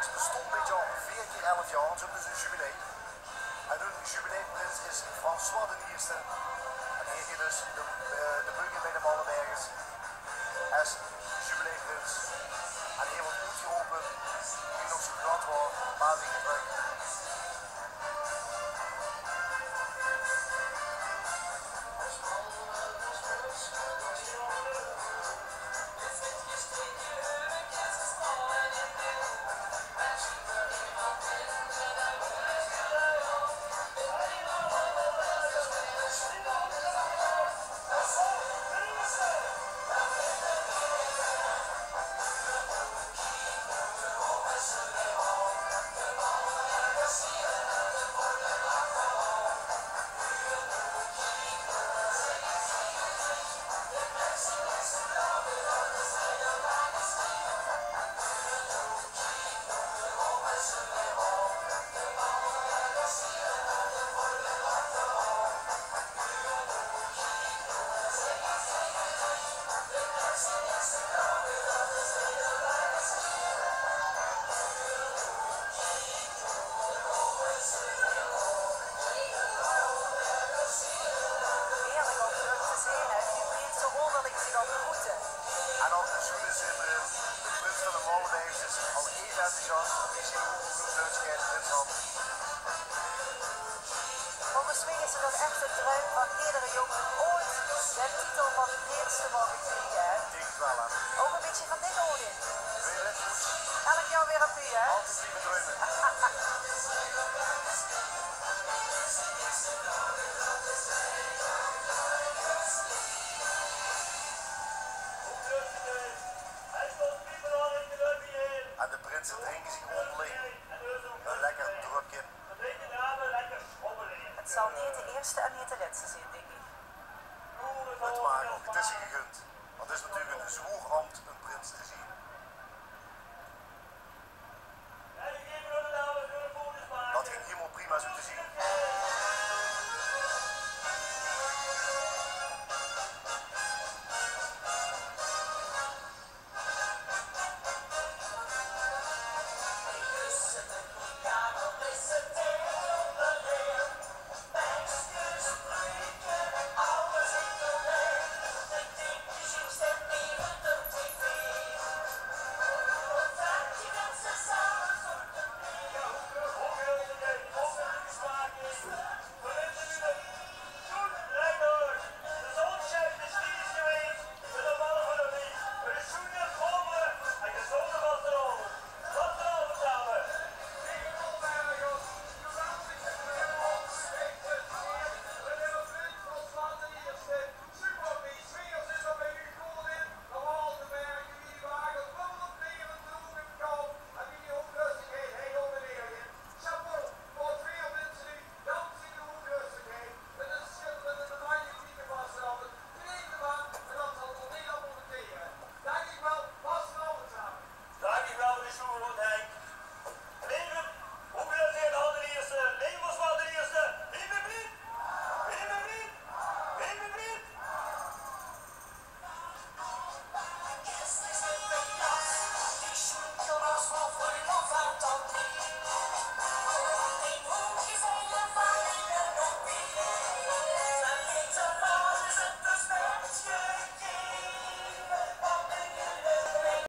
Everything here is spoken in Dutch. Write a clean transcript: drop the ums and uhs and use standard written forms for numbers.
Ze bestond een beetje al 4 keer 11 jaar, want ze hebben dus een jubileum. En hun jubileumprins is François de Nierste. En hier is dus de burger bij de Mallenbergers als jubileumprins. En hier wordt goed geholpen, die nog zo glad wordt, maar weer terug. En dan zullen ze de prins van de Mallenbergers is al even enthousiast. Ik zie hoe goed neuskeert de prins had. Volgens mij is het ook echt een droom van iedere jongen ooit de titel van prins te mogen krijgen. Ik denk het wel aan. Ook een beetje van dit oordeel. Wil je het goed? Elk jaar weer op u, hè? Altijd lieve dromen. En de prinsen drinken zich onderling een lekker dropje. Het zal niet de eerste en niet de laatste zijn, denk ik. Het mag ook, het is je gegund. Want het is natuurlijk een zwoer ambt een prins te zien.